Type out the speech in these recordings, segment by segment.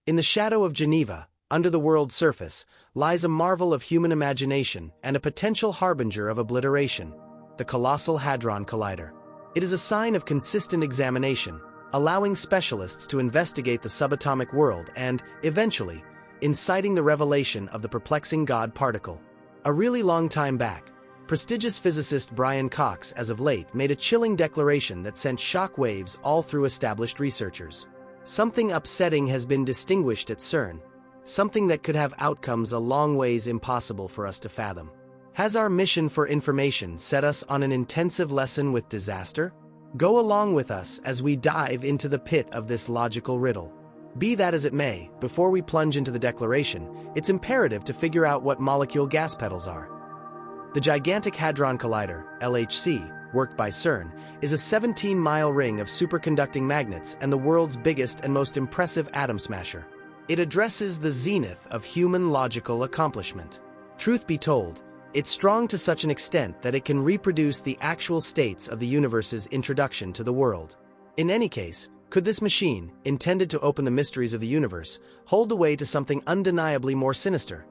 In the shadow of Geneva, under the world's surface, lies a marvel of human imagination and a potential harbinger of obliteration, the Colossal Hadron Collider. It is a sign of consistent examination, allowing specialists to investigate the subatomic world and, eventually, inciting the revelation of the perplexing God particle. A really long time back, prestigious physicist Brian Cox, as of late, made a chilling declaration that sent shock waves all through established researchers. Something upsetting has been distinguished at CERN, something that could have outcomes a long ways impossible for us to fathom. Has our mission for information set us on an intensive lesson with disaster? Go along with us as we dive into the pit of this logical riddle. Be that as it may, before we plunge into the declaration, it's imperative to figure out what molecule gas pedals are. The gigantic Hadron Collider, LHC, worked by CERN, is a 17-mile ring of superconducting magnets and the world's biggest and most impressive atom smasher. It addresses the zenith of human logical accomplishment. Truth be told, it's strong to such an extent that it can reproduce the actual states of the universe's introduction to the world. In any case, could this machine, intended to open the mysteries of the universe, hold the way to something undeniably more sinister?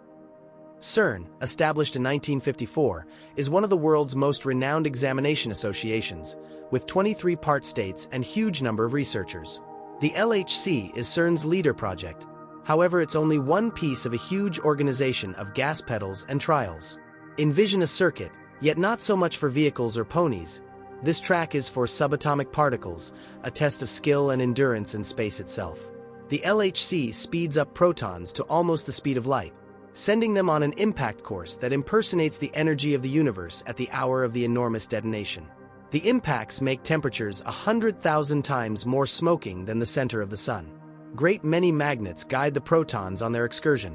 CERN, established in 1954, is one of the world's most renowned examination associations, with 23 part states and huge number of researchers. The LHC is CERN's leader project. However, it's only one piece of a huge organization of gas pedals and trials. Envision a circuit, yet not so much for vehicles or ponies. This track is for subatomic particles, a test of skill and endurance in space itself. The LHC speeds up protons to almost the speed of light, sending them on an impact course that impersonates the energy of the universe at the hour of the enormous detonation. The impacts make temperatures 100,000 times more smoking than the center of the sun. Great many magnets guide the protons on their excursion,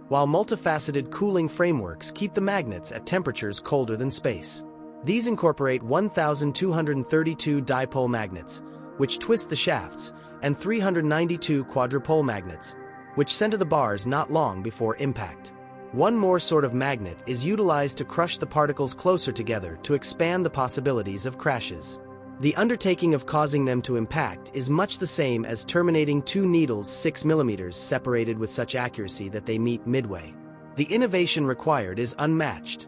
while multifaceted cooling frameworks keep the magnets at temperatures colder than space. These incorporate 1,232 dipole magnets, which twist the shafts, and 392 quadrupole magnets, which center the bars not long before impact. One more sort of magnet is utilized to crush the particles closer together to expand the possibilities of crashes. The undertaking of causing them to impact is much the same as terminating two needles 6 millimeters separated with such accuracy that they meet midway. The innovation required is unmatched.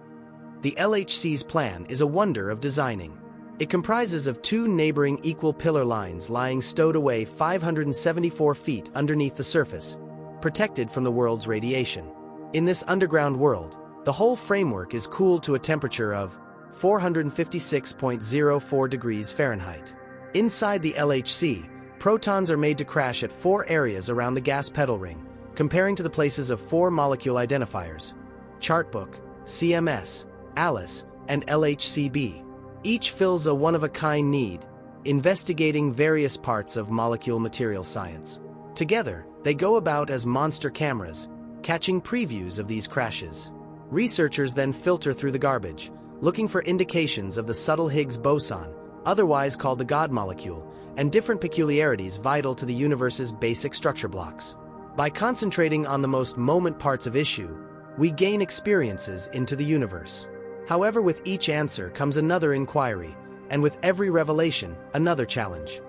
The LHC's plan is a wonder of designing. It comprises of two neighboring equal pillar lines lying stowed away 574 feet underneath the surface, protected from the world's radiation. In this underground world, the whole framework is cooled to a temperature of 456.04 degrees Fahrenheit. Inside the LHC, protons are made to crash at 4 areas around the gas pedal ring, comparing to the places of 4 molecule identifiers: Chartbook, CMS, ALICE, and LHCb. Each fills a one-of-a-kind need, investigating various parts of molecule material science. Together, they go about as monster cameras, catching previews of these crashes. Researchers then filter through the garbage, looking for indications of the subtle Higgs boson, otherwise called the God molecule, and different peculiarities vital to the universe's basic structure blocks. By concentrating on the most moment parts of issue, we gain experiences into the universe. However, with each answer comes another inquiry, and with every revelation, another challenge.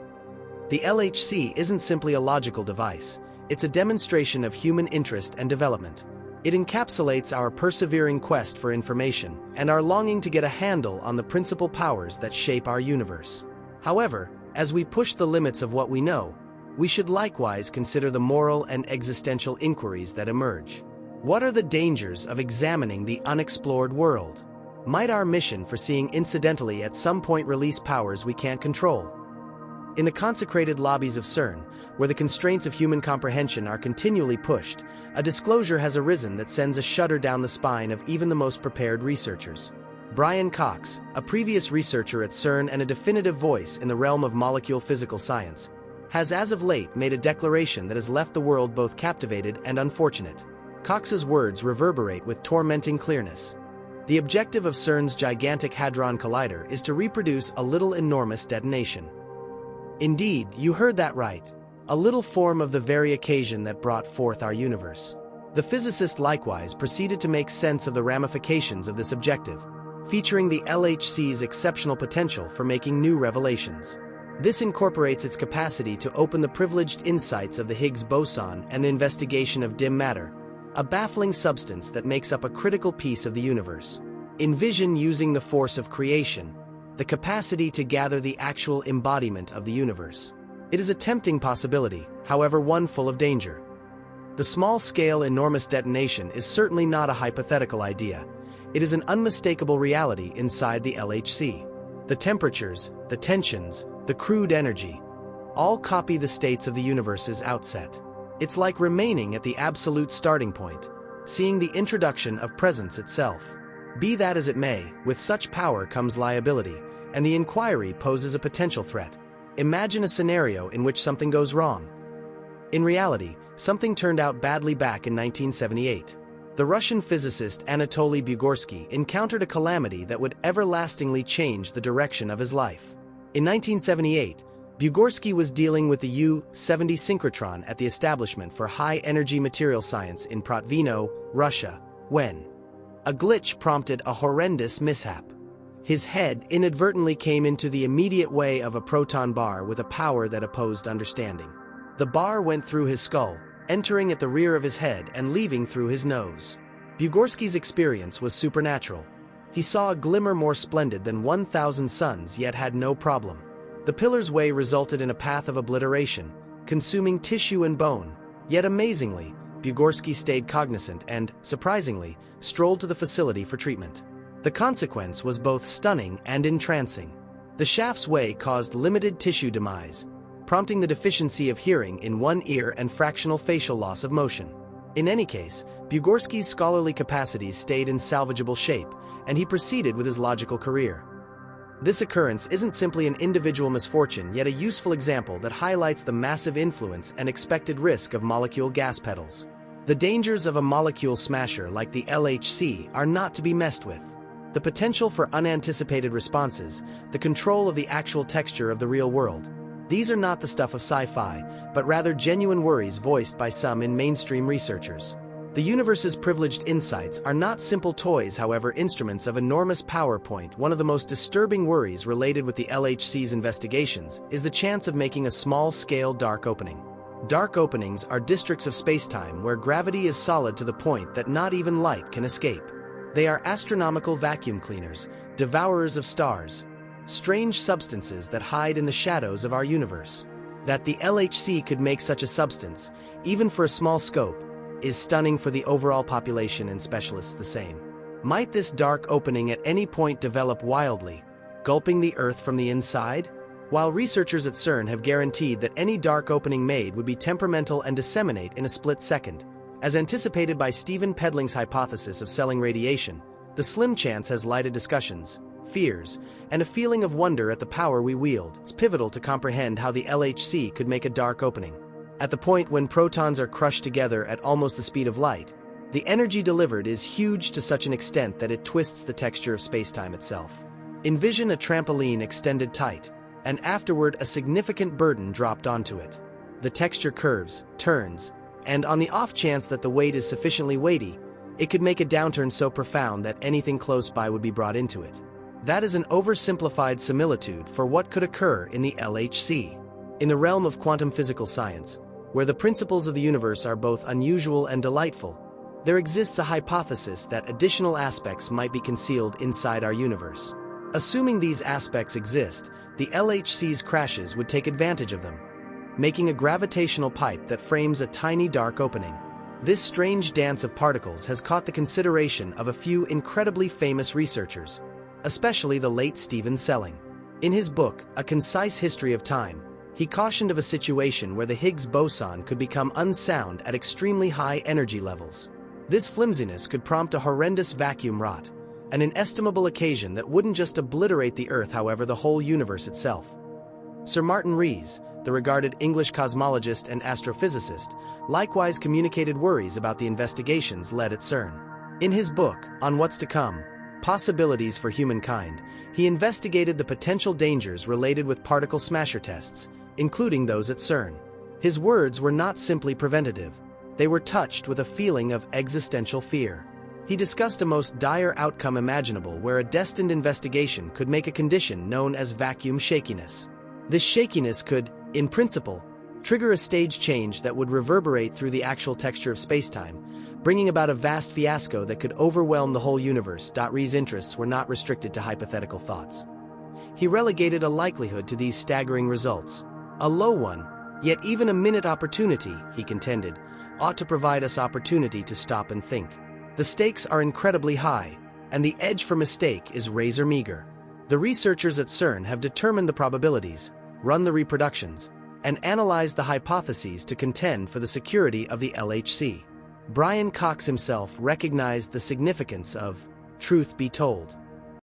The LHC isn't simply a logical device, it's a demonstration of human interest and development. It encapsulates our persevering quest for information and our longing to get a handle on the principal powers that shape our universe. However, as we push the limits of what we know, we should likewise consider the moral and existential inquiries that emerge. What are the dangers of examining the unexplored world? Might our mission for seeing incidentally at some point release powers we can't control? In the consecrated lobbies of CERN, where the constraints of human comprehension are continually pushed, a disclosure has arisen that sends a shudder down the spine of even the most prepared researchers. Brian Cox, a previous researcher at CERN and a definitive voice in the realm of molecule physical science, has as of late made a declaration that has left the world both captivated and unfortunate. Cox's words reverberate with tormenting clearness. The objective of CERN's gigantic Hadron Collider is to reproduce a little enormous detonation. Indeed, you heard that right. A little form of the very occasion that brought forth our universe. The physicist likewise proceeded to make sense of the ramifications of this objective, featuring the LHC's exceptional potential for making new revelations. This incorporates its capacity to open the privileged insights of the Higgs boson and the investigation of dim matter, a baffling substance that makes up a critical piece of the universe. Envision using the force of creation, the capacity to gather the actual embodiment of the universe. It is a tempting possibility, however one full of danger. The small-scale enormous detonation is certainly not a hypothetical idea. It is an unmistakable reality inside the LHC. The temperatures, the tensions, the crude energy, all copy the states of the universe's outset. It's like remaining at the absolute starting point, seeing the introduction of presence itself. Be that as it may, with such power comes liability, and the inquiry poses a potential threat. Imagine a scenario in which something goes wrong. In reality, something turned out badly back in 1978. The Russian physicist Anatoly Bugorsky encountered a calamity that would everlastingly change the direction of his life. In 1978, Bugorsky was dealing with the U-70 synchrotron at the Establishment for High-Energy Material Science in Protvino, Russia, when a glitch prompted a horrendous mishap. His head inadvertently came into the immediate way of a proton bar with a power that opposed understanding. The bar went through his skull, entering at the rear of his head and leaving through his nose. Bugorsky's experience was supernatural. He saw a glimmer more splendid than 1,000 suns, yet had no problem. The pillar's way resulted in a path of obliteration, consuming tissue and bone, yet amazingly, Bugorsky stayed cognizant and, surprisingly, strolled to the facility for treatment. The consequence was both stunning and entrancing. The shaft's way caused limited tissue demise, prompting the deficiency of hearing in one ear and fractional facial loss of motion. In any case, Bugorsky's scholarly capacities stayed in salvageable shape, and he proceeded with his logical career. This occurrence isn't simply an individual misfortune, yet a useful example that highlights the massive influence and expected risk of molecule gas pedals. The dangers of a molecule smasher like the LHC are not to be messed with. The potential for unanticipated responses, the control of the actual texture of the real world. These are not the stuff of sci-fi, but rather genuine worries voiced by some in mainstream researchers. The universe's privileged insights are not simple toys, however, instruments of enormous power. One of the most disturbing worries related with the LHC's investigations is the chance of making a small-scale dark opening. Dark openings are districts of spacetime where gravity is solid to the point that not even light can escape. They are astronomical vacuum cleaners, devourers of stars, strange substances that hide in the shadows of our universe. That the LHC could make such a substance, even for a small scope, is stunning for the overall population and specialists the same. Might this dark opening at any point develop wildly, gulping the Earth from the inside? While researchers at CERN have guaranteed that any dark opening made would be temperamental and disseminate in a split second, as anticipated by Stephen Pedling's hypothesis of selling radiation, the slim chance has lighted discussions, fears, and a feeling of wonder at the power we wield. It's pivotal to comprehend how the LHC could make a dark opening. At the point when protons are crushed together at almost the speed of light, the energy delivered is huge to such an extent that it twists the texture of spacetime itself. Envision a trampoline extended tight, and afterward a significant burden dropped onto it. The texture curves, turns, and on the off chance that the weight is sufficiently weighty, it could make a downturn so profound that anything close by would be brought into it. That is an oversimplified similitude for what could occur in the LHC. In the realm of quantum physical science, where the principles of the universe are both unusual and delightful, there exists a hypothesis that additional aspects might be concealed inside our universe. Assuming these aspects exist, the LHC's crashes would take advantage of them, making a gravitational pipe that frames a tiny dark opening. This strange dance of particles has caught the consideration of a few incredibly famous researchers, especially the late Stephen Selling. In his book, A Concise History of Time, he cautioned of a situation where the Higgs boson could become unsound at extremely high energy levels. This flimsiness could prompt a horrendous vacuum rot, an inestimable occasion that wouldn't just obliterate the Earth, however, the whole universe itself. Sir Martin Rees, the regarded English cosmologist and astrophysicist, likewise communicated worries about the investigations led at CERN. In his book, On What's to Come, Possibilities for Humankind, he investigated the potential dangers related with particle smasher tests, including those at CERN. His words were not simply preventative, they were touched with a feeling of existential fear. He discussed a most dire outcome imaginable where a destined investigation could make a condition known as vacuum shakiness. This shakiness could, in principle, trigger a stage change that would reverberate through the actual texture of spacetime, bringing about a vast fiasco that could overwhelm the whole universe. Rie's interests were not restricted to hypothetical thoughts. He relegated a likelihood to these staggering results. A low one, yet even a minute opportunity, he contended, ought to provide us opportunity to stop and think. The stakes are incredibly high, and the edge for mistake is razor meager. The researchers at CERN have determined the probabilities, run the reproductions, and analyzed the hypotheses to contend for the security of the LHC. Brian Cox himself recognized the significance of truth be told.